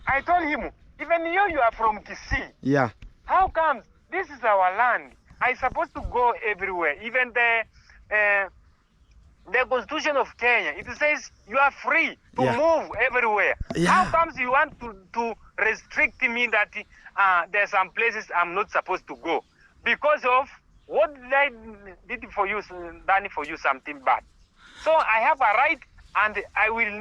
I told him, even you are from Kisii. Yeah. How comes? This is our land. I'm supposed to go everywhere. Even the Constitution of Kenya, it says you are free to move everywhere. Yeah. How comes you want to restrict me that there are some places I'm not supposed to go because of what I did for you, done for you something bad? So I have a right, and I will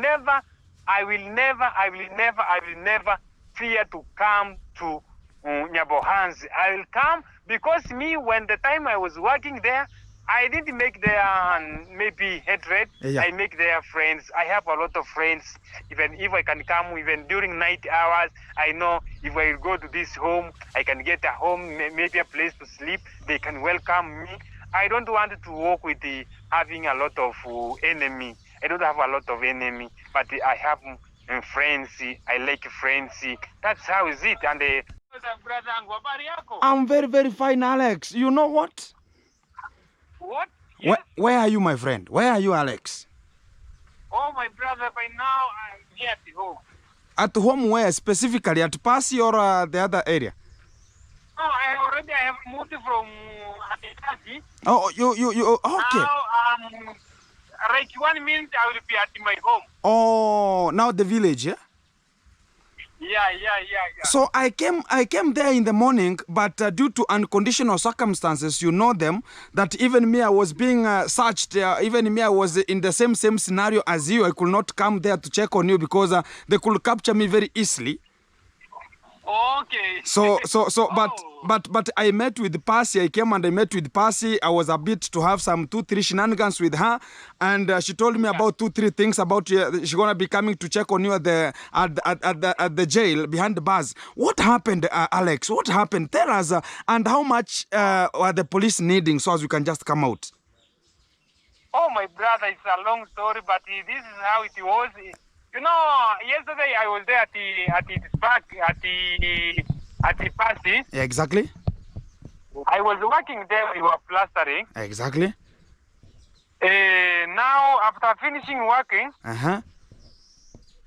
never fear to come to Nyabohansi. I will come because when the time I was working there, I didn't make their maybe hatred. Yeah. I make their friends. I have a lot of friends. Even if I can come, even during night hours, I know if I go to this home, I can get a home, maybe a place to sleep. They can welcome me. I don't want to walk with having a lot of enemy. I don't have a lot of enemy, but I have friends. I like friends. That's how is it. And I'm very, very fine, Alex. You know what? What? Yes? Where are you, my friend? Where are you, Alex? Oh, my brother, by now I'm here at home. At home where? Specifically at Pasi or the other area? No, I have moved from Pasi. Oh, you, okay. Now, like 1 minute I will be at my home. Oh, now the village, yeah? Yeah. So I came there in the morning, but due to unconditional circumstances, you know them, that even me, I was being searched. Even me, I was in the same scenario as you. I could not come there to check on you because they could capture me very easily. Okay. But I met with Pasi. I came and I met with Pasi. I was a bit to have some 2-3 shenanigans with her, and she told me about 2-3 things about she's gonna be coming to check on you at the jail behind the bars. What happened, Alex? What happened? Tell us, and how much are the police needing so as we can just come out? Oh, my brother, it's a long story, but this is how it was. You know, yesterday I was there at the park at the Pasi. Yeah, exactly. I was working there. We were plastering. Exactly. Now, after finishing working,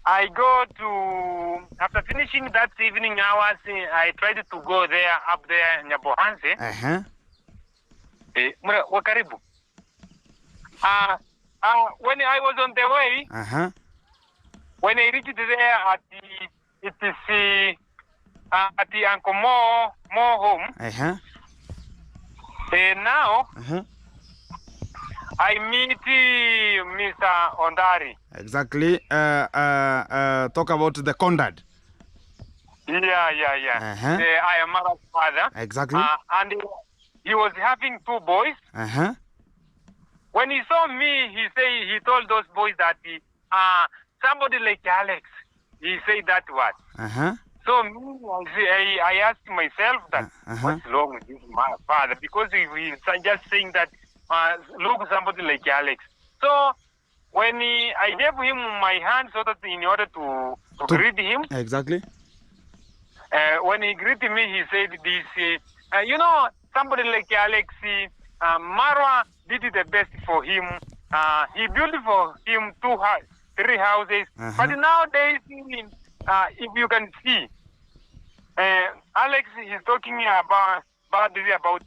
I go to, after finishing that evening hours, I tried to go there, up there in Nyabohansi. Wakaribu. When I was on the way, when I reached there at the Uncle Mo home, now I meet Mr. Ondari. Exactly. Talk about the Condad. Yeah. I am Mara's father. Exactly. And he was having 2 boys. When he saw me, he told those boys that somebody like Alex. He said that word. So I asked myself that what's wrong with this my father, because he's just saying that look somebody like Alex. So when I gave him my hand so that in order to greet him. Exactly. When he greeted me, he said this, you know, somebody like Alex, Marwa did the best for him. He built for him 3 houses. But nowadays, if you can see, Alex is talking about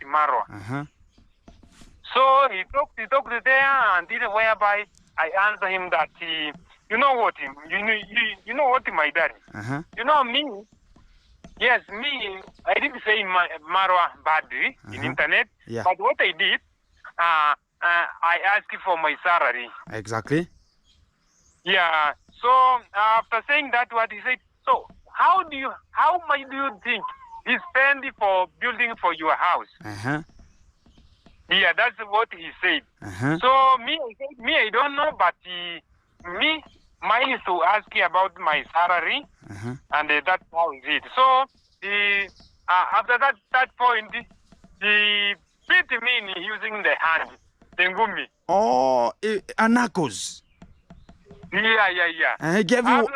Marwa. So he talked there, and this whereby I answer him that you know what, you know what, my daddy. You know me. Yes, me. I didn't say Marwa badly in internet, but what I did, I asked for my salary. Exactly. Yeah. So after saying that, what he said, so how much do you think he spent for building for your house? Yeah, that's what he said. So me, I don't know, but mine is to ask about my salary, and that's how it is. So after that point, he beat me using the hand, the ngumi. Oh, anakos. Yeah. He gave you.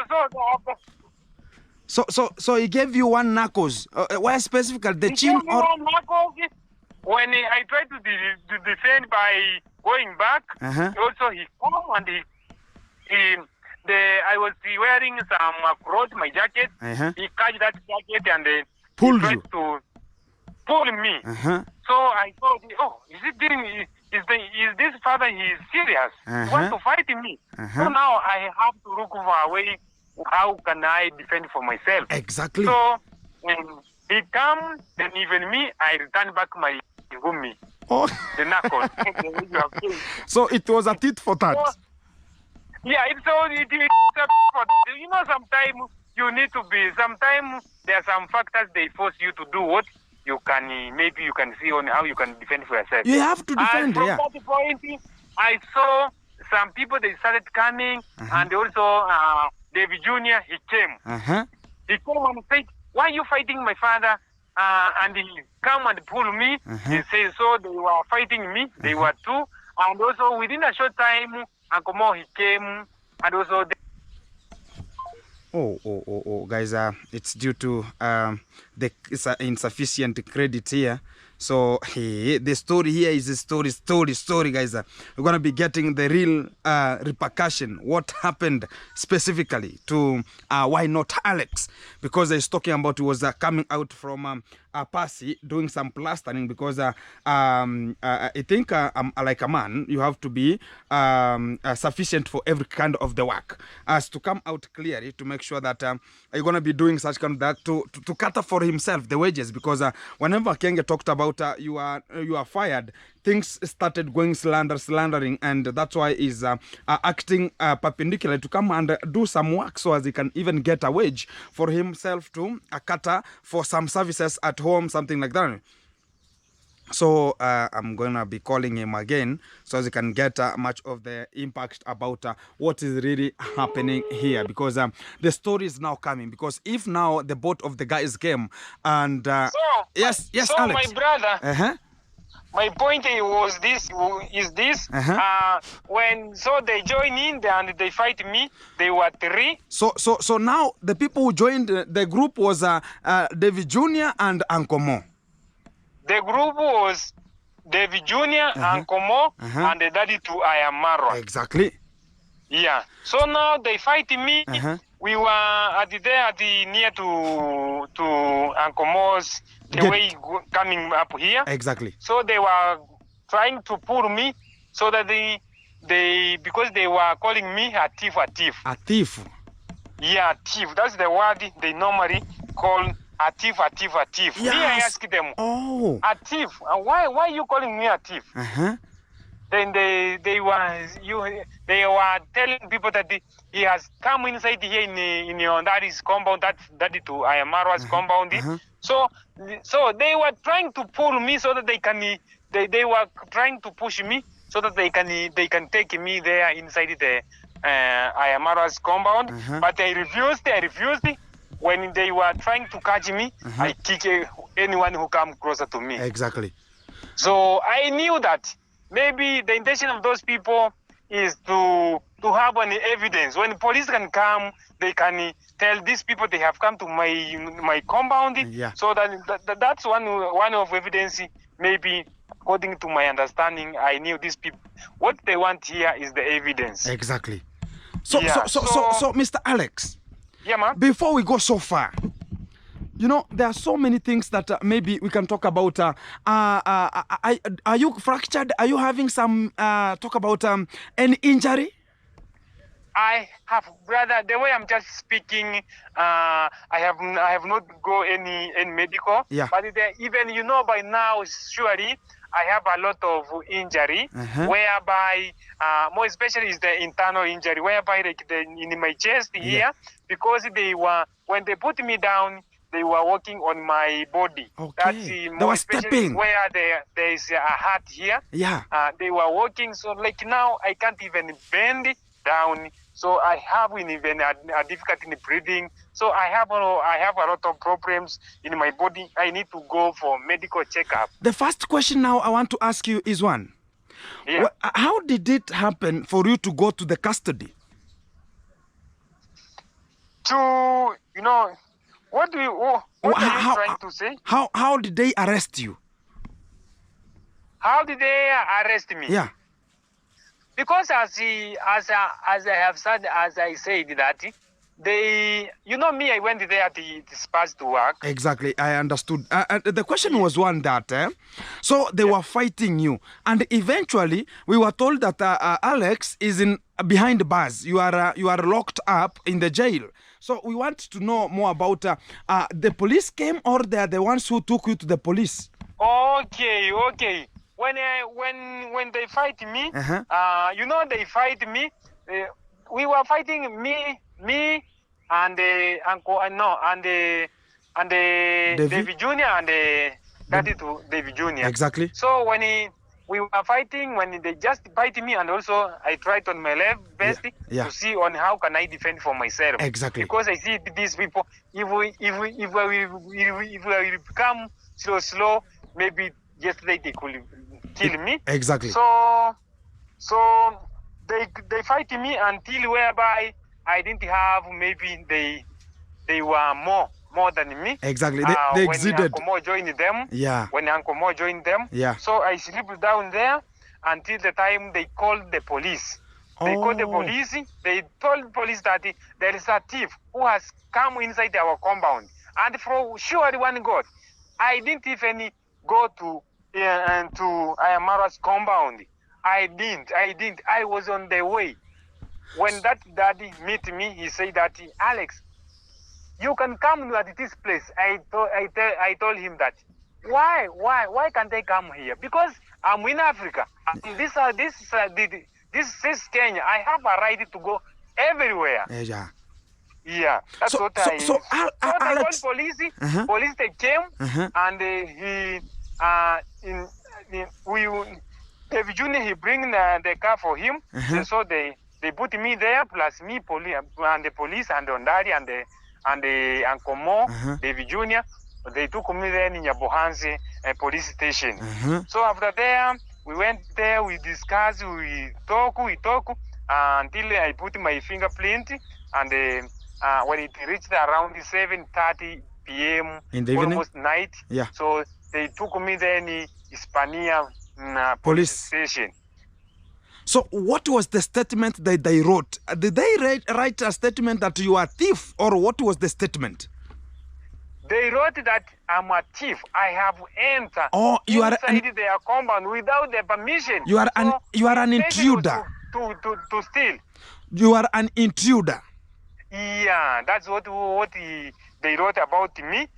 So he gave you 1 knuckles. Where specifically the chin or? 1 knuckles. When I tried to defend by going back, also he come and he I was wearing some clothes, my jacket. Uh-huh. He catch that jacket and Pulled he you. tried to pull me. Uh-huh. So I thought, oh, is this father? He is serious. He wants to fight me. So now I have to look for a way. How can I defend for myself? Exactly. So when he come, then even me, I return back my gumi, Oh. the knuckles. You have seen. So it was a tit for tat. So, yeah, you know, sometimes you need to be, sometimes there are some factors they force you to do what you can, maybe you can see on how you can defend for yourself. You have to defend, and from yeah. that point, I saw some people, they started coming, and also David Jr., he came. He came and said, why are you fighting my father? And he come and pull me. He said, so they were fighting me. They were two. And also within a short time, Uncle Mo, he came. And also... Guys, it's due to the insufficient credit here. So the story here is a story, guys. We're gonna be getting the real repercussion, what happened specifically to why not Alex, because he's talking about he was coming out from Pasi doing some plastering, because I think like a man, you have to be sufficient for every kind of the work, as to come out clearly to make sure that you're gonna be doing such kind of that to cater for himself the wages, because whenever Kenge talked about you are fired, things started going slandering, and that's why he's acting perpendicular to come and do some work so as he can even get a wage for himself to cater for some services at home, something like that. So I'm gonna be calling him again so as he can get much of the impact about what is really happening here, because the story is now coming, because if now the both of the guys came and yes so Alex. My brother, my point was this, when they join in and they fight me, they were three. So now the people who joined the group was David Jr. and Uncle Mo. The group was David Jr., Uncle Mo, and the daddy to Marwa. Exactly. Yeah. So now they fight me. We were near to Uncle Mo's, the way coming up here. Exactly. So they were trying to pull me, so that because they were calling me a thief. A thief. Yeah, thief. That's the word they normally call a thief. Yes. Me, I asked them, a thief? Why are you calling me a thief? Then they were telling people that he has come inside here in your daddy's compound, daddy to Marwa's compound. So they were trying to pull me so that they can. They were trying to push me so that they can take me there inside the Marwa's compound. But I refused. When they were trying to catch me, I kick anyone who come closer to me. Exactly. So I knew that maybe the intention of those people is to have an evidence. When police can come, they can tell these people they have come to my compound. Yeah. So that's one of evidence. Maybe according to my understanding, I knew these people. What they want here is the evidence. Exactly. So Mr. Alex. Yeah, man. Before we go so far, you know, there are so many things that maybe we can talk about. Are you fractured? Are you having some talk about any injury? I have, brother. The way I'm just speaking, I have not go any medical. Yeah. But even by now, surely I have a lot of injury, whereby more especially is the internal injury, whereby in my chest here, because when they put me down, they were working on my body. Okay. That's they were stepping where there is a heart here. Yeah. They were working, so like now I can't even bend down. So I have even a difficulty in breathing. So I have a lot of problems in my body. I need to go for medical checkup. The first question now I want to ask you is one. Yeah. How did it happen for you to go to the custody? What are you trying to say? How did they arrest you? How did they arrest me? Yeah. because as I have said, as I said that they, you know me, I went there to disperse to work. Exactly, I understood. The question was one that, so they were fighting you, and eventually we were told that Alex is in behind bars. You are locked up in the jail. So we want to know more about the police came, or they are the ones who took you to the police. Okay. When they fight me, you know, they fight me. We were fighting me and the uncle, and David Junior and daddy to David Junior. Exactly. So when we were fighting, when they just fight me, and also I tried on my left best to see on how can I defend for myself. Exactly. Because I see these people, if we become slow, maybe yesterday they could kill me. Exactly. So they fight me until whereby I didn't have, maybe they were more than me. Exactly. They exceeded. When Uncle Mo joined them. Yeah. When Uncle Mo joined them. Yeah. So I sleep down there until the time they called the police. They called the police. They told police that there is a thief who has come inside our compound. And for sure, one God, I didn't even go to Ayamara's compound. I didn't. I was on the way. When that daddy met me, he said that, Alex, you can come to this place. I told him that. Why can't I come here? Because I'm in Africa. This is Kenya. I have a right to go everywhere. Yeah. Yeah, that's what I. So I Alex, called police. Police they came and David Junior, he bring the car for him. So they put me there plus me and the police and Ondari and the Uncle Mo, David Junior. They took me there in Nyabohansi police station. So after there, we went there, we discussed, we talk until I put my fingerprint, and when it reached around 7:30 p.m. in the evening, almost night. Yeah. So they took me there in Hispania police station. So what was the statement that they wrote? Did they write a statement that you are a thief, or what was the statement? They wrote that I'm a thief. I have entered inside their compound without their permission. You are an intruder. To steal. You are an intruder. Yeah, that's what they wrote about me.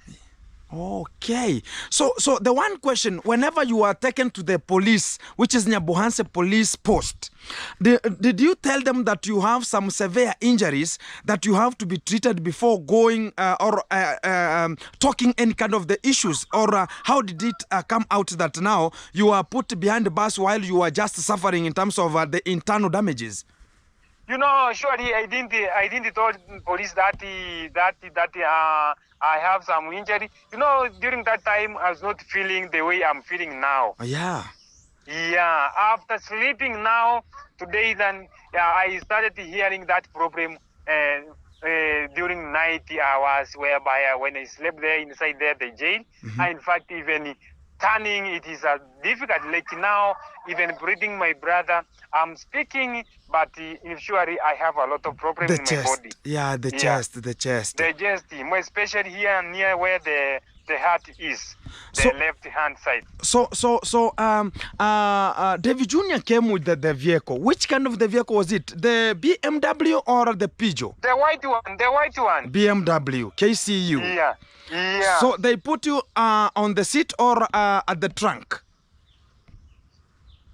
Okay. So the one question, whenever you are taken to the police, which is Nyabohanse police post, did you tell them that you have some severe injuries that you have to be treated before going or talking any kind of the issues? Or how did it come out that now you are put behind the bus while you are just suffering in terms of the internal damages? You know, surely I didn't tell police that I have some injury. You know, during that time I was not feeling the way I'm feeling now. Yeah. Yeah. After sleeping now today, then I started hearing that problem during night hours, whereby when I slept there inside there the jail, I in fact even turning it is difficult. Like now, even breathing my brother, I'm speaking, but surely I have a lot of problems in my body. Yeah, the chest. The chest, more especially here near where the heart is, the left hand side. So David Junior came with the vehicle. Which kind of the vehicle was it? The BMW or the Peugeot? The white one. BMW, KCU. Yeah. So they put you on the seat or at the trunk?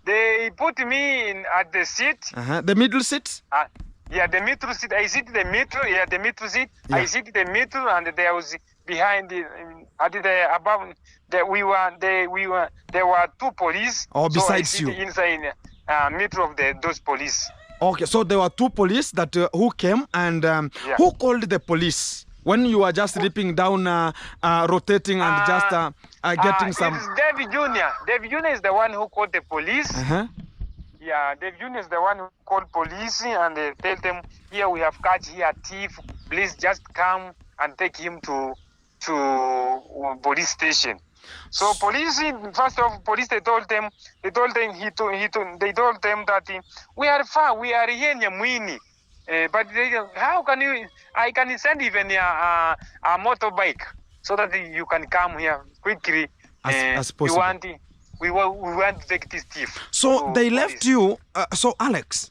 They put me at the seat. The middle seat? Yeah, the middle seat. I sit the middle. Yeah, the middle seat. Yeah. I sit the middle, and there was behind above. There were two police. Oh, besides so I sit inside middle of those police. Okay, so there were two police that who came and who called the police when you were just sleeping down, rotating and just getting some. It's David Junior. David Junior is the one who called the police. Yeah, David Junior is the one who called police and tell them, here we have catch here a thief. Please just come and take him to police station. So police, first of police, they told them that we are far, we are here in Yamwini. But how can you? I can send even a motorbike so that you can come here quickly. As possible. We want to take this thief. So they left police. you. So Alex.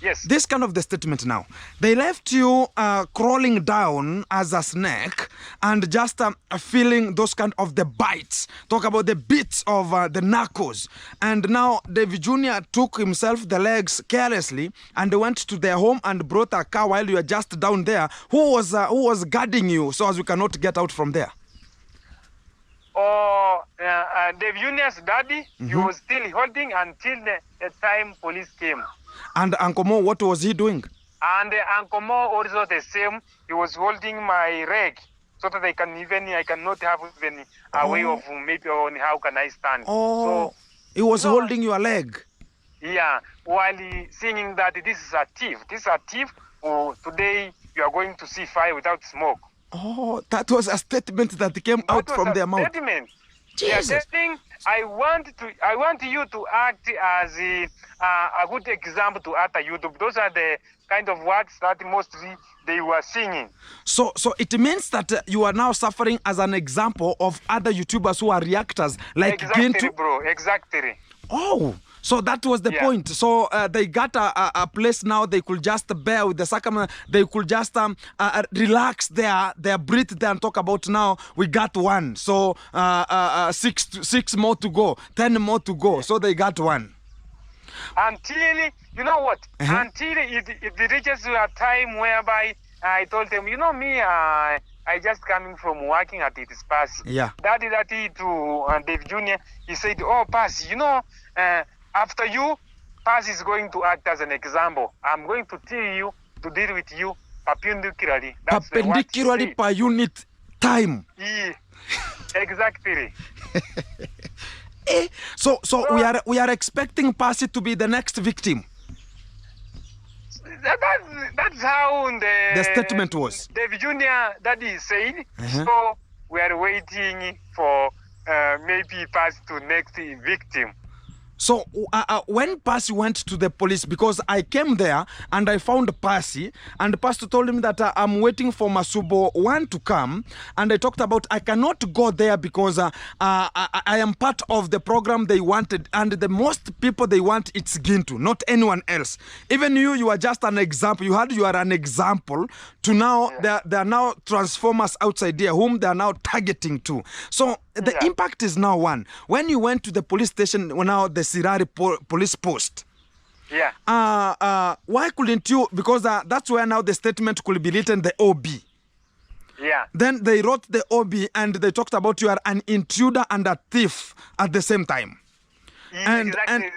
Yes. This kind of the statement now. They left you crawling down as a snake and just feeling those kind of the bites. Talk about the bits of the knuckles. And now David Jr. took himself the legs carelessly and went to their home and brought a car while you were just down there. Who was guarding you so as you cannot get out from there? David Jr.'s daddy, he was still holding until the time police came. And Uncle Mo, what was he doing? And Uncle Mo also the same. He was holding my leg so that I cannot have even a way of maybe on how can I stand. Oh, so he was holding your leg. Yeah, while he singing that this is a thief. This is a thief. Today you are going to see fire without smoke. Oh, that was a statement that came out from their mouth. Statement. Jesus. They are saying, I want you to act as a good example to other YouTube. Those are the kind of words that mostly they were singing. So it means that you are now suffering as an example of other YouTubers who are reactors like Exactly, Gintu. bro. Exactly. Oh, so that was the point. So they got a place now they could just bear with the sacrament. They could just relax their breath there and talk about now we got one. So 6 more to go, 10 more to go. So they got one. Until, you know what? Until it reaches a time whereby I told them, you know me, I just coming from working at it Pasi. Yeah. Daddy to Dave Jr., he said, oh, Pasi, you know, after you, Pasi is going to act as an example. I'm going to tell you to deal with you perpendicularly. That's perpendicularly per unit time. Yeah, exactly. So we are expecting Pasi to be the next victim. That's how the statement was. David Jr. Daddy said. So we are waiting for maybe pass to next victim. So when Pasi went to the police, because I came there and I found Pasi, and the pastor told him that I'm waiting for Masubo 1 to come, and I talked about I cannot go there because I am part of the program they wanted, and the most people they want it's Gintu, not anyone else. Even you are just an example. You are an example to now. They are now transformers outside there whom they are now targeting to. So the impact is now one. When you went to the police station, now the Sirari police post. Yeah. Why couldn't you? Because that's where now the statement could be written, the OB. Yeah. Then they wrote the OB and they talked about you are an intruder and a thief at the same time. Yeah, exactly.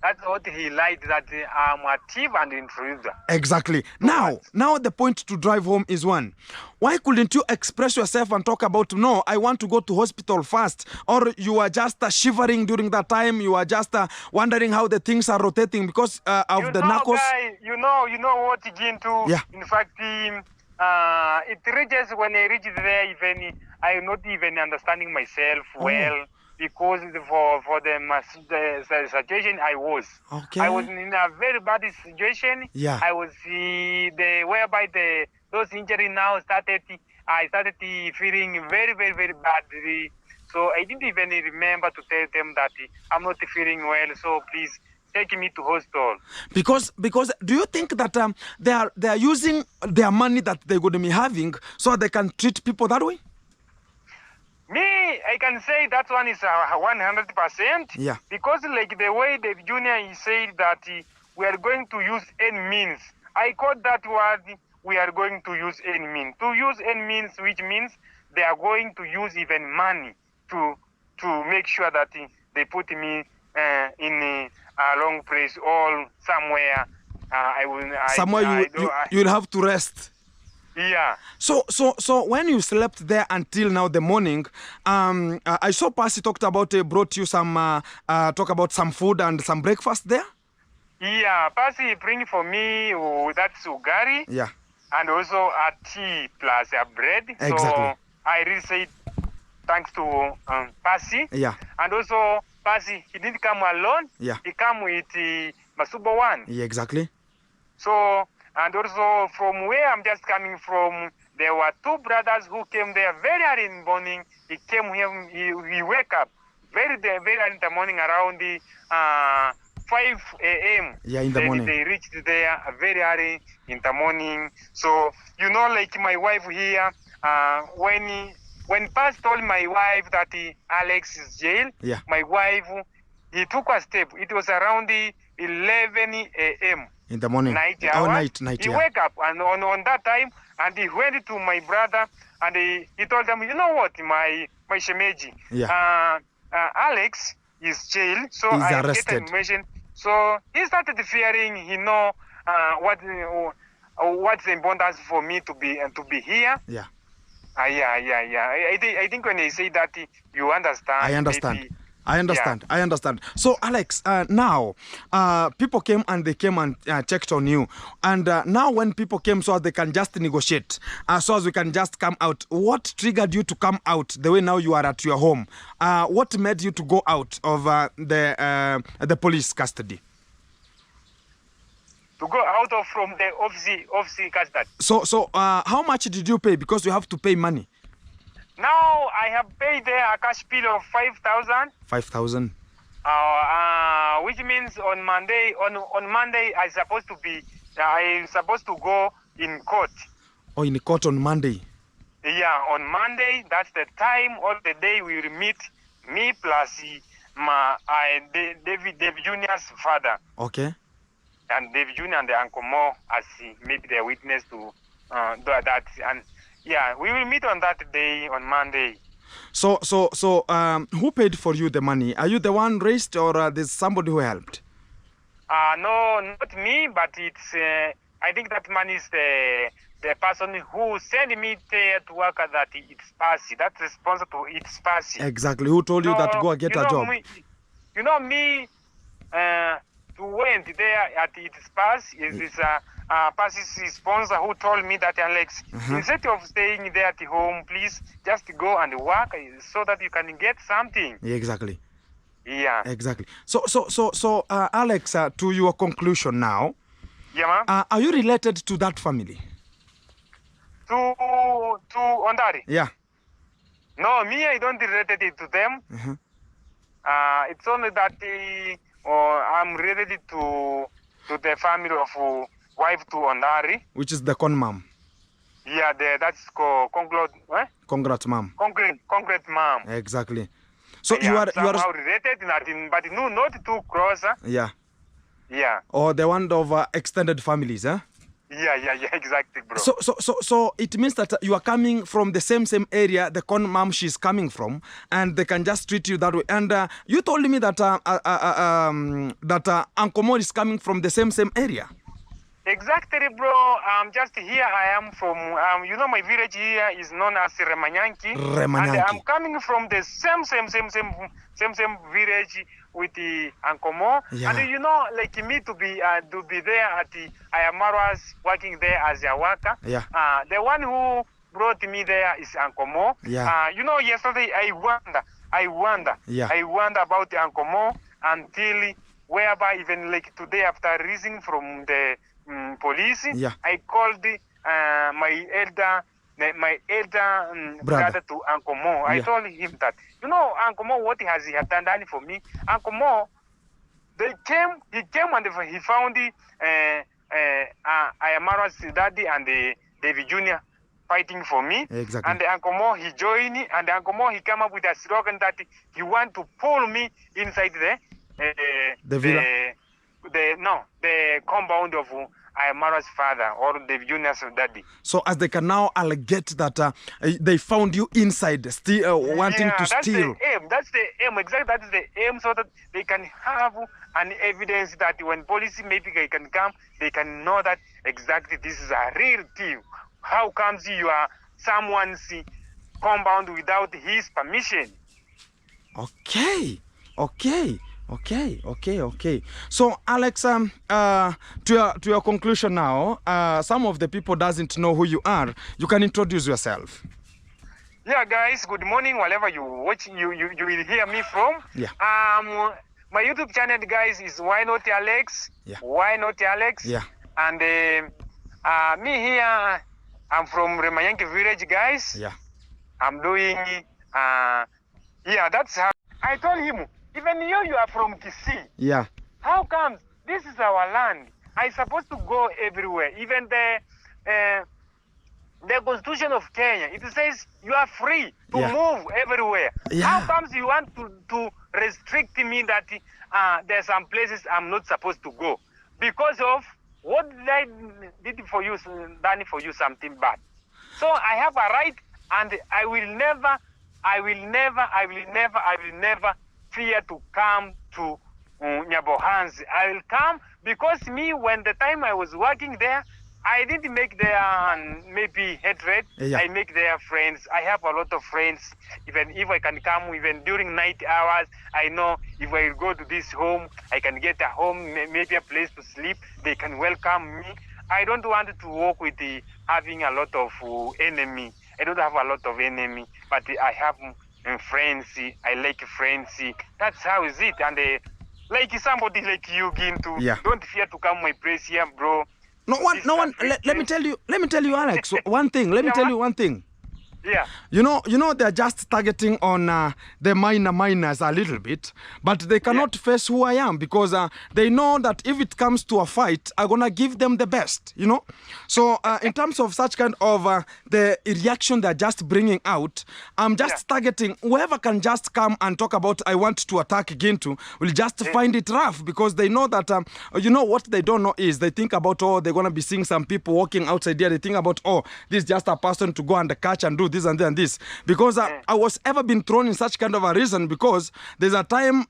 That's what he lied, that I'm a thief and intruder. Exactly. Now the point to drive home is one. Why couldn't you express yourself and talk about, no, I want to go to hospital first? Or you are just shivering during that time. You are just wondering how the things are rotating because of the knuckles. Guy, you know what Gintu. Yeah. In fact, it reaches when I reach there, even I'm not even understanding myself well. Because for the situation I was. Okay. I was in a very bad situation. Yeah. I was whereby those injuries now I started feeling very, very, very badly. So I didn't even remember to tell them that I'm not feeling well. So please take me to hospital. Because do you think that they are using their money that they're going to be having so they can treat people that way? Me, I can say that one is 100%. Yeah. Because like the way the junior he said that we are going to use any means. I caught that word, we are going to use any means. To use any means, which means they are going to use even money to make sure that they put me in a long place or somewhere. You'll have to rest. Yeah. So when you slept there until now the morning, I saw Pasi talked about brought you some talk about some food and some breakfast there. Yeah, Pasi bring for me that's ugari. Yeah. And also a tea plus a bread. Exactly. So I really said thanks to Pasi. Yeah. And also, Pasi, he didn't come alone. Yeah. He came with Masuba one. Yeah, exactly. So, and also from where I'm just coming from, there were two brothers who came there very early in the morning. He came here, he wake up very early in the morning around the 5 a.m. Yeah, in the morning. They reached there very early in the morning. So, you know, like my wife here, when Paz told my wife that Alex is jail, yeah, my wife, he took a step. It was around the 11 a.m. in the morning. Night hours. He wake up and on that time, and he went to my brother and he told them, you know what, my shemeji, yeah. Alex is jail, so he's I arrested. get information. So he started fearing. He know what's the importance for me to be here. Yeah. Yeah. I think when they say that, you understand. I understand. Maybe, I understand. So, Alex, now people came and checked on you. And now when people came so as they can just negotiate, so as we can just come out, what triggered you to come out the way now you are at your home? What made you to go out of the police custody? To go out of from the office custody. So how much did you pay? Because you have to pay money. Now I have paid a cash bill of 5,000. 5,000. Which means on Monday I supposed to go in court. Oh, in court on Monday. Yeah, on Monday. That's the time or the day we will meet. Me plus David Junior's father. Okay. And David Junior and the Uncle Mo as maybe the witness to that. And yeah, we will meet on that day, on Monday. So, who paid for you the money? Are you the one raised, or there's somebody who helped? No, not me, but it's. I think that money is the person who sent me there to work at that. It's Pasi. That's the sponsor to It's Pasi. Exactly. Who told you that go get a job? Me. To went there at It's Pasi is Pasi's sponsor who told me that, Alex, instead of staying there at home, please just go and work so that you can get something. Yeah, exactly. Yeah. Exactly. So, Alex, to your conclusion now. Yeah, ma'am. Are you related to that family? To Ondari? Yeah. No, me, I don't relate it to them. It's only that I'm related to the family of wife to Ondari. Which is the con mom. Yeah, that's called Congrats, mom. Concrete mom. Exactly. So yeah, you are somehow related, but no, not too close. Yeah. Yeah. Or the one of extended families, huh? Yeah, exactly, bro. So it means that you are coming from the same area the con mom she's coming from, and they can just treat you that way. And you told me that Uncle Mo is coming from the same area. Exactly, bro. Just here I am from. My village here is known as Remanyanki. And I'm coming from the same village with the Uncle Mo. Yeah. And like me to be there at the Ayamaras, working there as a worker. Yeah. The one who brought me there is Uncle Mo. Yeah. Yesterday I wonder. Yeah. I wonder about the Uncle Mo until whereby even like today after releasing from the police, yeah. I called my elder brother to Uncle Mo. I told him that, Uncle Mo, what he has done for me. Uncle Mo, he came and he found Ayamara's daddy and David Jr. fighting for me. Exactly. And Uncle Mo, he joined, and Uncle Mo, he came up with a slogan that he want to pull me inside the villa? The compound of Ayamara's father or the Junior's daddy. So as they can now allegate that they found you inside, wanting to steal. That's the aim. Exactly, that is the aim, so that they can have an evidence that when police maybe they can come, they can know that exactly this is a real thief. How comes you are someone's compound without his permission? Okay. So, Alex, to your conclusion now, some of the people doesn't know who you are. You can introduce yourself. Yeah, guys, good morning, wherever you watch, you will hear me from. Yeah. My YouTube channel, guys, is Why Not Alex? Yeah. Why Not Alex? Yeah. And me here, I'm from Remayanki village, guys. Yeah. I'm doing, yeah, that's how. I told him, even you are from Kisii. Yeah. How comes? This is our land. I supposed to go everywhere. Even the Constitution of Kenya, it says you are free to Yeah. move everywhere. Yeah. How comes you want to restrict me that there's some places I'm not supposed to go? Because of what I did for you, done for you something bad. So I have a right, and I will never fear to come to Nyabohansi. I will come because me, when the time I was working there, I didn't make their maybe hatred. Yeah. I make their friends. I have a lot of friends. Even if I can come, even during night hours, I know if I go to this home, I can get a home, maybe a place to sleep. They can welcome me. I don't want to walk with having a lot of enemy. I don't have a lot of enemy, but I have friends. I like friends. That's how is it. And like somebody like you, Gintu, Yeah. don't fear to come my place here, bro. No one. Let me tell you, Alex. One thing. Let me tell you one thing. Yeah. You know, they're just targeting on the minors a little bit, but they cannot face who I am because they know that if it comes to a fight, I'm gonna give them the best, you know. So in terms of such kind of the reaction they're just bringing out, I'm just targeting whoever can just come and talk about I want to attack Gintu will just find it rough because they know that, you know, what they don't know is they think about, oh, they're gonna be seeing some people walking outside there. They think about, oh, this is just a person to go and catch and do this and this, because I was ever been thrown in such kind of a reason because there's a time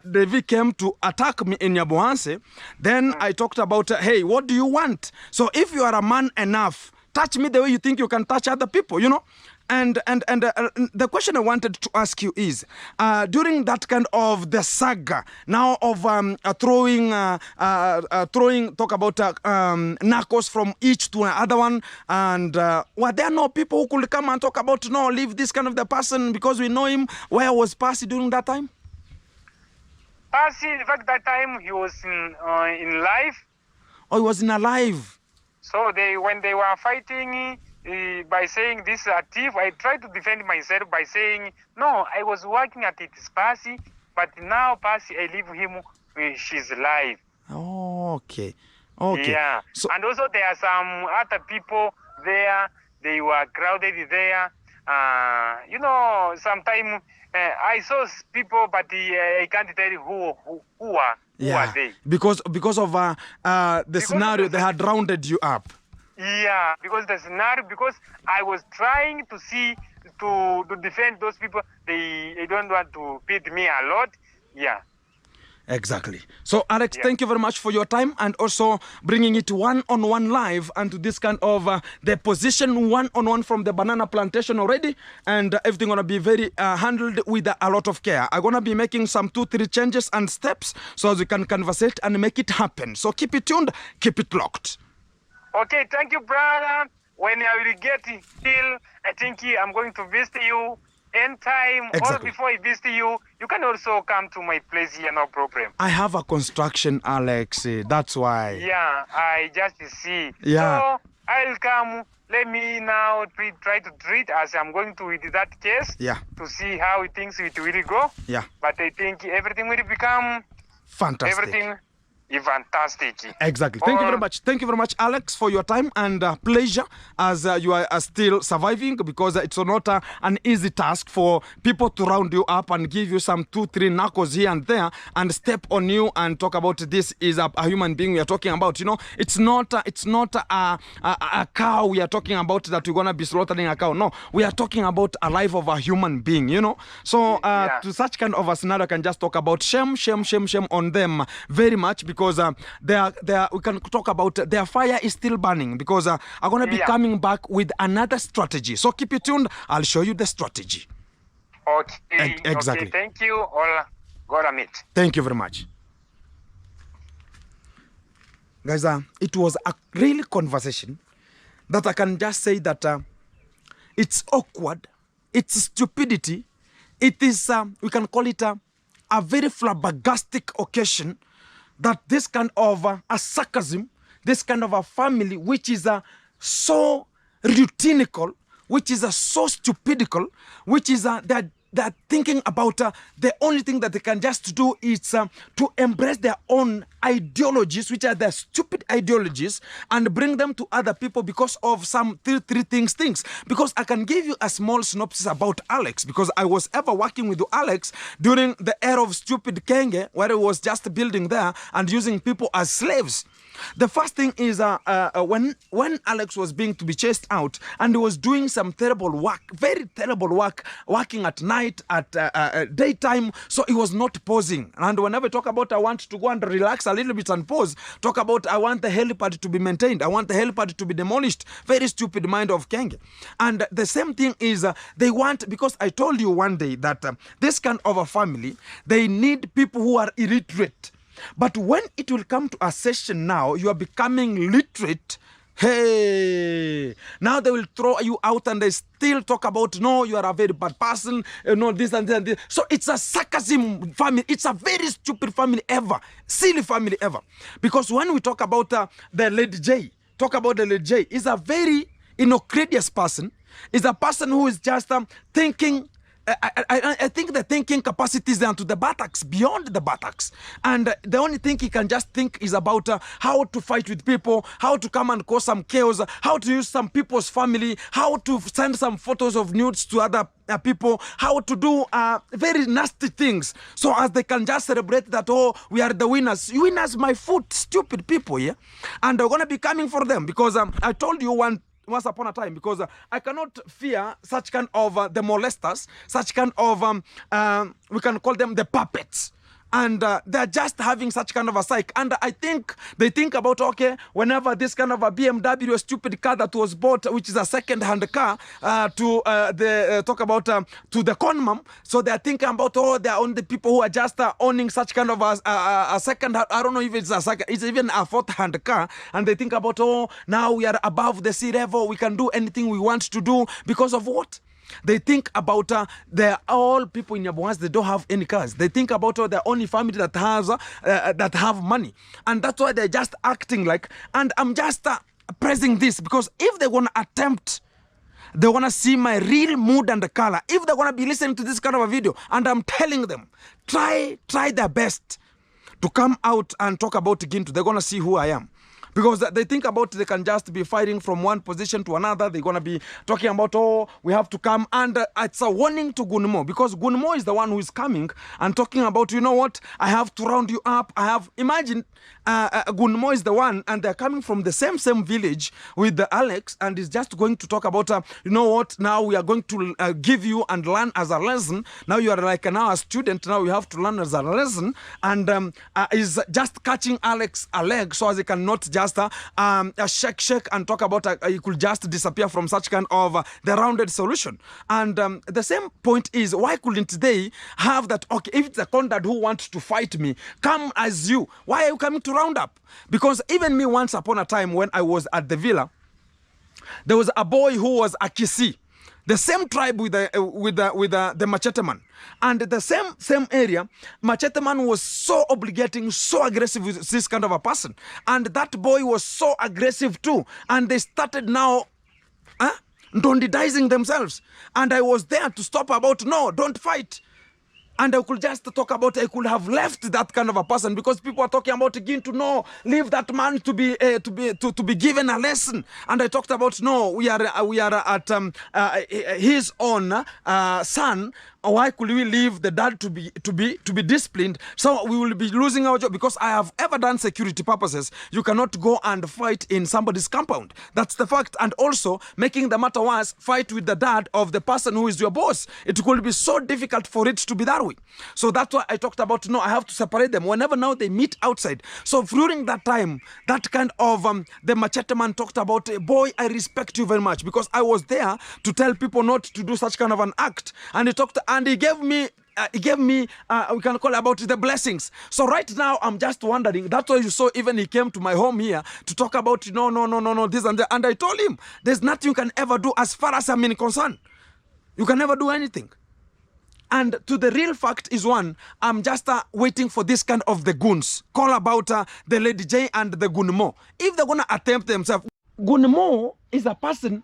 Devi came to attack me in Nyabohansi. Then I talked about, hey, what do you want? So if you are a man enough, touch me the way you think you can touch other people, you know. And the question I wanted to ask you is, during that kind of the saga now of throwing, talk about narcos from each to another one, and were there no people who could come and talk about, no, leave this kind of the person because we know him? Where was Percy during that time? Percy, in fact, that time he was in life. Oh, he was in alive. So when they were fighting, by saying this is a thief, I tried to defend myself by saying, no, I was working at it is Percy, but now Percy, I leave him, she's alive. Oh, okay. Okay. Yeah. So, and also there are some other people there, they were crowded there. You know, sometimes I saw people, but I can't tell you who are they. Because of the scenario, they had rounded you up. Yeah, because the scenario, because I was trying to see, to defend those people, they don't want to beat me a lot. Yeah. Exactly. So, Alex, thank you very much for your time and also bringing it one-on-one live and to this kind of the position one-on-one from the banana plantation already, and everything gonna be very handled with a lot of care. I'm gonna be making some 2-3 changes and steps so as we can conversate and make it happen. So keep it tuned, keep it locked. Okay, thank you, brother. When I will get still, I think I'm going to visit you anytime. Or before I visit you, you can also come to my place here, no problem. I have a construction, Alex. That's why. Yeah, I just see. Yeah. So I'll come. Let me now try to treat as I'm going to with that case. Yeah. To see how things it will go. Yeah. But I think everything will become fantastic. Everything is fantastic. Exactly. Thank you very much. Thank you very much, Alex, for your time and pleasure as you are still surviving, because it's not an easy task for people to round you up and give you some 2-3 knuckles here and there and step on you and talk about this is a human being we are talking about. You know, it's not a cow we are talking about that we're gonna be slaughtering a cow. No, we are talking about a life of a human being. You know, so to such kind of a scenario, I can just talk about shame on them very much, because they are we can talk about their fire is still burning, because I'm gonna be coming back with another strategy. So keep it tuned. I'll show you the strategy. Okay. Exactly. Okay, thank you. All God meet. Thank you very much. Guys, it was a real conversation that I can just say that it's awkward, it's stupidity. It is, we can call it a very flabbergastic occasion that this kind of a sarcasm, this kind of a family, which is so routinical, which is so stupidical, which is that they're thinking about the only thing that they can just do is to embrace their own ideologies, which are their stupid ideologies, and bring them to other people because of some three things. Because I can give you a small synopsis about Alex, because I was ever working with Alex during the era of stupid Kenge, where he was just building there and using people as slaves. The first thing is when Alex was being to be chased out, and he was doing some terrible work, very terrible work, working at night, at daytime, so he was not pausing. And whenever I talk about I want to go and relax a little bit and pause, talk about I want the helipad to be maintained, I want the helipad to be demolished. Very stupid mind of Kenge. And the same thing is they want, because I told you one day that this kind of a family, they need people who are illiterate. But when it will come to a session now, you are becoming literate. Hey, now they will throw you out and they still talk about, no, you are a very bad person, no, this and this and this. So it's a sarcasm family. It's a very stupid family ever, silly family ever. Because when we talk about the Lady J, is a very innocuous person, is a person who is just thinking. I think the thinking capacity is down to the buttocks, beyond the buttocks. And the only thing he can just think is about how to fight with people, how to come and cause some chaos, how to use some people's family, how to send some photos of nudes to other people, how to do very nasty things. So as they can just celebrate that, oh, we are the winners. Winners, my foot, stupid people, yeah? And they're going to be coming for them because I told you once upon a time, because I cannot fear such kind of the molesters, such kind of, we can call them the puppets. And they're just having such kind of a psych. And I think they think about, okay, whenever this kind of a BMW, a stupid car that was bought, which is a second-hand car, to the conmom. So they're thinking about, oh, they're only the people who are just owning such kind of a second, I don't know if it's a second, it's even a fourth-hand car. And they think about, oh, now we are above the sea level. We can do anything we want to do because of what? They think about they're all people in Nyaboans, they don't have any cars. They think about the only family that has that have money, and that's why they're just acting like. And I'm just praising this because if they want to attempt, they want to see my real mood and the color. If they want to be listening to this kind of a video, and I'm telling them, try their best to come out and talk about Gintu. They're gonna see who I am. Because they think about they can just be fighting from one position to another. They're going to be talking about, oh, we have to come. And it's a warning to Gunmo, because Gunmo is the one who is coming and talking about, you know what, I have to round you up. Imagine Gunmo is the one, and they're coming from the same village with the Alex, and is just going to talk about, you know what, now we are going to give you and learn as a lesson. Now you are like now a student, now you have to learn as a lesson. And is just catching Alex a leg so as he cannot just shake and talk about you could just disappear from such kind of the rounded solution. And the same point is, why couldn't they have that, okay, if it's a conduct who wants to fight me, come as you. Why are you coming to round up? Because even me, once upon a time when I was at the villa, there was a boy who was a Kisi, the same tribe with the Machete man. And the same area, Machete man was so obligating, so aggressive with this kind of a person. And that boy was so aggressive too. And they started now dondidizing themselves. And I was there to stop about, no, don't fight. And I could just talk about, I could have left that kind of a person, because people are talking about again to know, leave that man to be given a lesson. And I talked about, no, we are at his own son. Why could we leave the dad to be disciplined? So we will be losing our job, because I have ever done security purposes. You cannot go and fight in somebody's compound. That's the fact. And also, making the matter worse, fight with the dad of the person who is your boss. It could be so difficult for it to be that way. So that's why I talked about, no, I have to separate them whenever now they meet outside. So during that time, that kind of the Machete man talked about, boy, I respect you very much, because I was there to tell people not to do such kind of an act. And he talked, and he gave me, we can call it about the blessings. So right now, I'm just wondering, that's why you saw even he came to my home here to talk about, no, this and that. And I told him, there's nothing you can ever do as far as I'm concerned. You can never do anything. And to the real fact is one, I'm just waiting for this kind of the goons. Call about the Lady J and the Gunmo. If they're going to attempt themselves. Gunmo is a person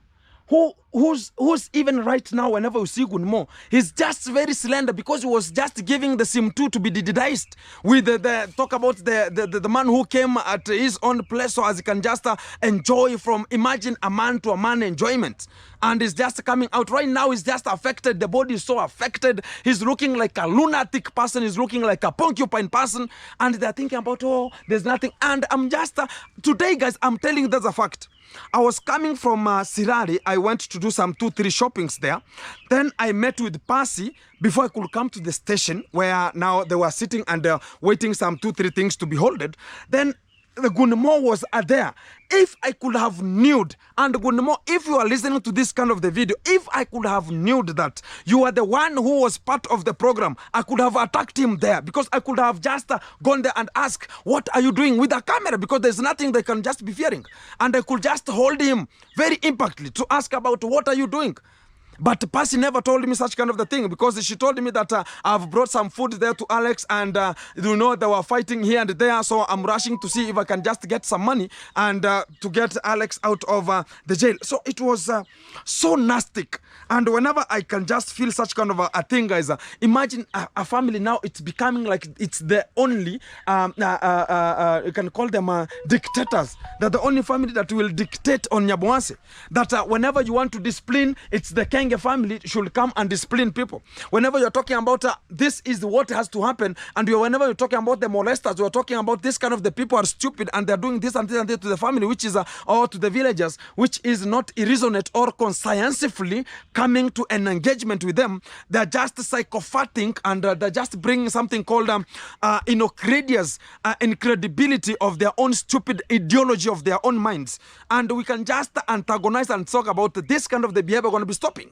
who's even right now, whenever you see Gunmo, he's just very slender because he was just giving the sim 2 to be didized with the talk about the man who came at his own place so as he can just enjoy from, imagine a man to a man enjoyment. And he's just coming out right now. He's just affected. The body is so affected. He's looking like a lunatic person. He's looking like a porcupine person. And they're thinking about, oh, there's nothing. And I'm just, today, guys, I'm telling you that's a fact. I was coming from Sirari. I went to do some 2-3 shoppings there. Then I met with Percy before I could come to the station where now they were sitting and waiting some 2-3 things to be holded. Then the Gunmo was there. If I could have knew, and Gunmo, if you are listening to this kind of the video, if I could have knew that you are the one who was part of the program, I could have attacked him there, because I could have just gone there and asked, what are you doing with a camera? Because there's nothing they can just be fearing. And I could just hold him very impactly to ask about what are you doing. But Percy never told me such kind of the thing, because she told me that I've brought some food there to Alex, and you know, they were fighting here and there, so I'm rushing to see if I can just get some money and to get Alex out of the jail. So it was so nasty. And whenever I can just feel such kind of a thing, guys, imagine a family now, it's becoming like it's the only, you can call them dictators. They're the only family that will dictate on Nyabuanse. That whenever you want to discipline, it's the Kenge family should come and discipline people. Whenever you're talking about this is what has to happen, and whenever you're talking about the molesters, you're talking about this kind of the people are stupid and they're doing this and this and this to the family, which is or to the villagers, which is not irresonant or conscientiously coming to an engagement with them. They're just psychopathic, and they're just bringing something called incredulous incredibility of their own stupid ideology of their own minds. And we can just antagonize and talk about this kind of the behavior going to be stopping.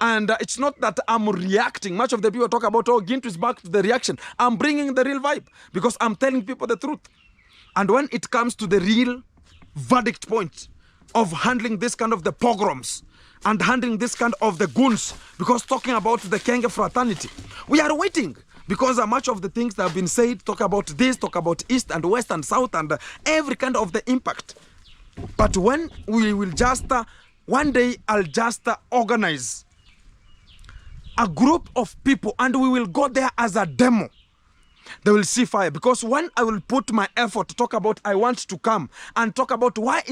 And it's not that I'm reacting. Much of the people talk about, oh, Gintu is back to the reaction. I'm bringing the real vibe because I'm telling people the truth. And when it comes to the real verdict point of handling this kind of the pogroms and handling this kind of the goons, because talking about the Kenge fraternity, we are waiting. Because much of the things that have been said, talk about this, talk about East and West and South and every kind of the impact. But when we will just, one day I'll just organize a group of people and we will go there as a demo. They will see fire, because when I will put my effort to talk about, I want to come and talk about why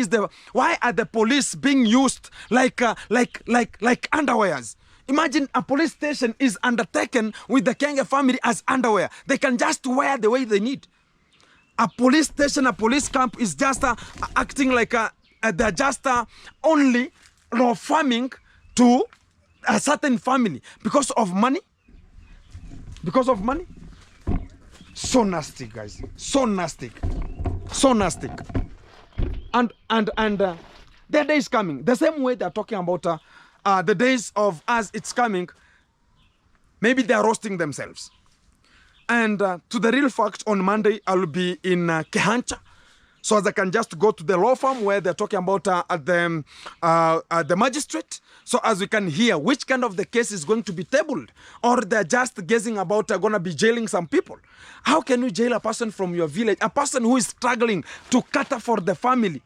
are the police being used like underwears. Imagine a police station is undertaken with the Kenge family as underwear. They can just wear the way they need. A police station, a police camp is just acting like they're just only farming to a certain family because of money. Because of money. So nasty, guys. So nasty. So nasty. And the day is coming. The same way they're talking about the days of as it's coming. Maybe they're roasting themselves. And to the real fact, on Monday, I'll be in Kehancha. So as I can just go to the law firm where they're talking about the magistrate. So as we can hear which kind of the case is going to be tabled. Or they're just guessing about going to be jailing some people. How can you jail a person from your village? A person who is struggling to cater for the family.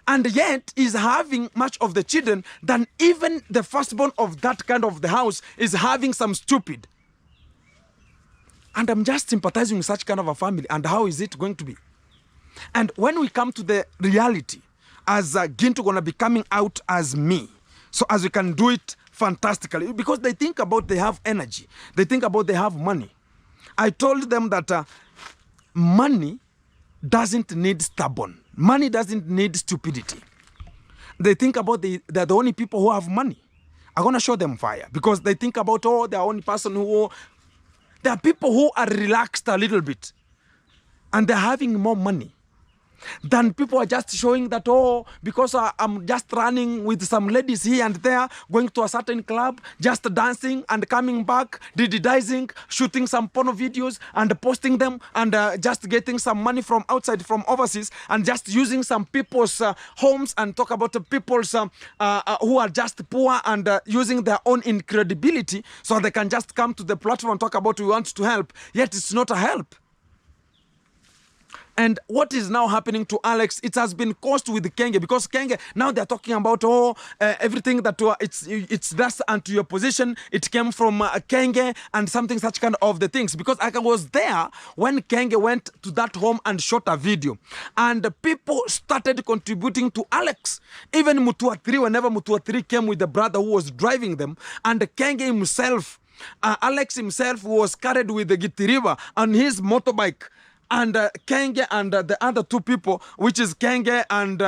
And yet is having much of the children than even the firstborn of that kind of the house is having some stupid. And I'm just sympathizing with such kind of a family. And how is it going to be? And when we come to the reality, as Gintu gonna be coming out as me, so as we can do it fantastically, because they think about they have energy, they think about they have money. I told them that money doesn't need stubborn. Money doesn't need stupidity. They think about they're the only people who have money. I'm gonna show them fire, because they think about, oh, they're the only person who. There are people who are relaxed a little bit, and they're having more money. Then people are just showing that, oh, because I'm just running with some ladies here and there, going to a certain club, just dancing and coming back, didizing, shooting some porno videos and posting them, and just getting some money from outside, from overseas, and just using some people's homes and talk about the people's who are just poor, and using their own incredibility so they can just come to the platform and talk about we want to help, yet it's not a help. And what is now happening to Alex, it has been caused with Kenge, because Kenge, now they're talking about, everything that it's just unto your position, it came from Kenge and something such kind of the things. Because I was there when Kenge went to that home and shot a video, and people started contributing to Alex. Even Mutua 3, whenever Mutua 3 came with the brother who was driving them, and Kenge himself, Alex himself was carried with the Gitiriba on his motorbike. And Kenge and the other two people, which is Kenge and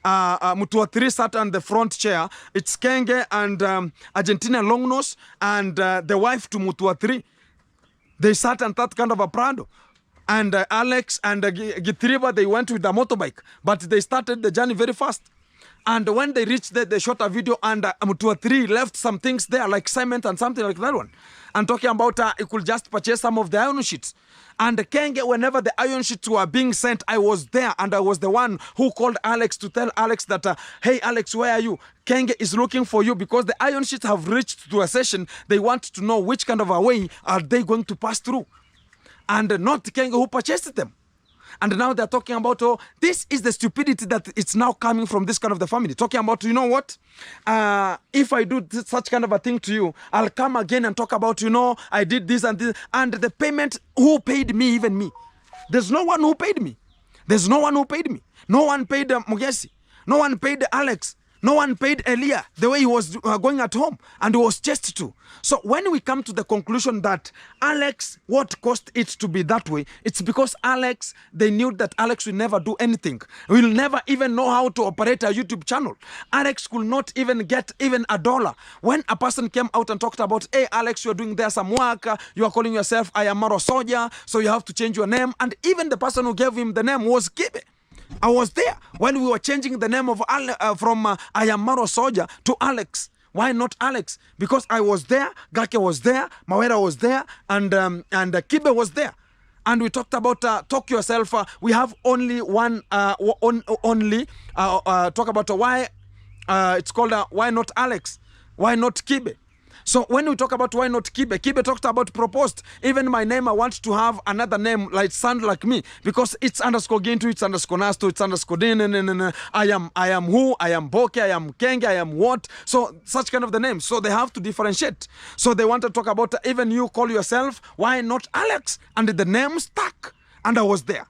Mutua 3 sat on the front chair. It's Kenge and Argentina Longnose and the wife to Mutua 3. They sat on that kind of a Prado. And Alex and Gitiriba, they went with the motorbike. But they started the journey very fast. And when they reached there, they shot a video, and Mutua 3 left some things there, like cement and something like that one. And talking about you could just purchase some of the iron sheets. And Kenge, whenever the iron sheets were being sent, I was there, and I was the one who called Alex to tell Alex that, hey, Alex, where are you? Kenge is looking for you, because the iron sheets have reached to a session. They want to know which kind of a way are they going to pass through. And not Kenge who purchased them. And now they're talking about, oh, this is the stupidity that it's now coming from this kind of the family. Talking about, you know what? If I do such kind of a thing to you, I'll come again and talk about, you know, I did this and this. And the payment, who paid me, even me? There's no one who paid me. There's no one who paid me. No one paid Mugesi. No one paid Alex. No one paid Elia the way he was going at home, and he was chased too. So when we come to the conclusion that Alex, what caused it to be that way, it's because Alex, they knew that Alex will never do anything. Will never even know how to operate a YouTube channel. Alex could not even get even $1. When a person came out and talked about, hey, Alex, you're doing there some work, you are calling yourself I am Maro Soldier, so you have to change your name. And even the person who gave him the name was Kibe. I was there when we were changing the name of from I am Maro Soldier to Alex. Why not Alex? Because I was there, Gake was there, Mawera was there, and Kibe was there. And we talked about talk yourself. We have only one, talk about why it's called why not Alex? Why not Kibe? So when we talk about why not Kibe, Kibe talked about proposed. Even my name, I want to have another name like sound like me, because it's underscore Gintu, it's underscore Nasto, it's underscore Din. I am who, I am Boke, I am Kenge, I am what. So such kind of the names. So they have to differentiate. So they want to talk about even you call yourself, why not Alex? And the name stuck. And I was there.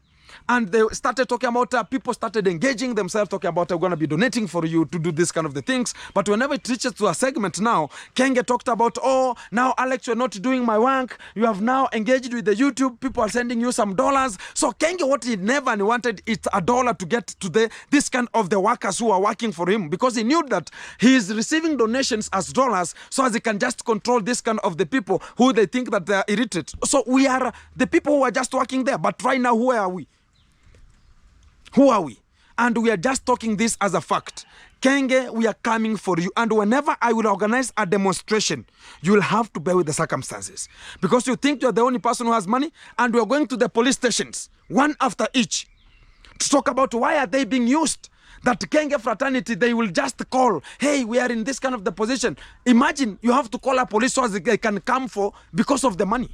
And they started talking about, people started engaging themselves, talking about, we're going to be donating for you to do this kind of the things. But whenever it reaches to a segment now, Kenge talked about, oh, now Alex, you're not doing my work. You have now engaged with the YouTube. People are sending you some dollars. So Kenge, what he never wanted, it's $1 to get to this kind of the workers who are working for him, because he knew that he is receiving donations as dollars, so as he can just control this kind of the people who they think that they are illiterate. So we are the people who are just working there. But right now, who are we? Who are we? And we are just talking this as a fact. Kenge, we are coming for you. And whenever I will organize a demonstration, you will have to bear with the circumstances. Because you think you're the only person who has money, and we are going to the police stations, one after each, to talk about why are they being used. That Kenge fraternity, they will just call, hey, we are in this kind of the position. Imagine you have to call a police so they can come for because of the money.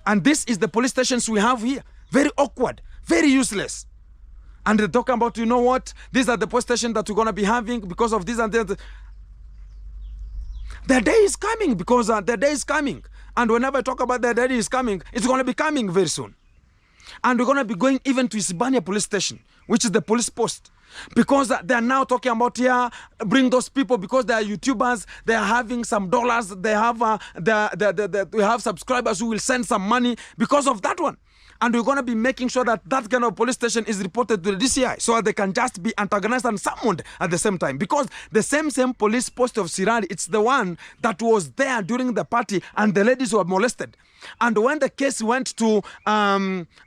And this is the police stations we have here. Very awkward, very useless. And they're talking about, you know what, these are the police stations that we're going to be having because of this and that. The day is coming, because the day is coming. And whenever I talk about the day is coming, it's going to be coming very soon. And we're going to be going even to Isibania police station, which is the police post. Because they're now talking about, yeah, bring those people because they are YouTubers, they are having some dollars, they have, they have subscribers who will send some money because of that one. And we're going to be making sure that that kind of police station is reported to the DCI so they can just be antagonized and summoned at the same time. Because the same police post of Sirari, it's the one that was there during the party and the ladies were molested. And when the case went to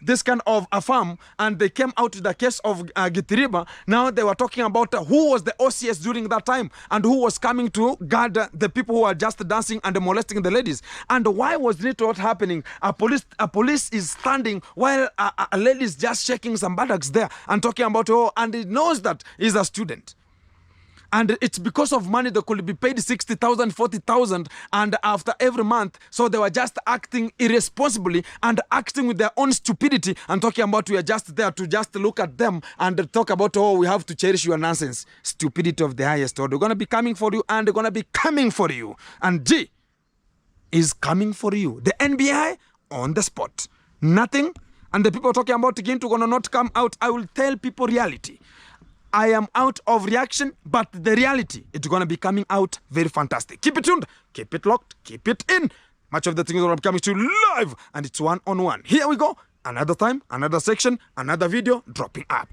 this kind of a farm and they came out with the case of Gitiriba, now they were talking about who was the OCS during that time and who was coming to guard the people who were just dancing and molesting the ladies. And why was it not happening? A police is standing while a lady is just shaking some buttocks there and talking about, oh, and he knows that he's a student. And it's because of money. They could be paid 60,000, 40,000 and after every month. So they were just acting irresponsibly and acting with their own stupidity and talking about we are just there to just look at them and talk about, oh, we have to cherish your nonsense. Stupidity of the highest order. They're going to be coming for you and they're going to be coming for you. And G is coming for you. The NBI on the spot. Nothing. And the people talking about Gintu going to not come out. I will tell people reality. I am out of reaction, but the reality, it's going to be coming out very fantastic. Keep it tuned, keep it locked, keep it in. Much of the things are going to be coming to you live, and it's one-on-one. Here we go. Another time, another section, another video dropping up.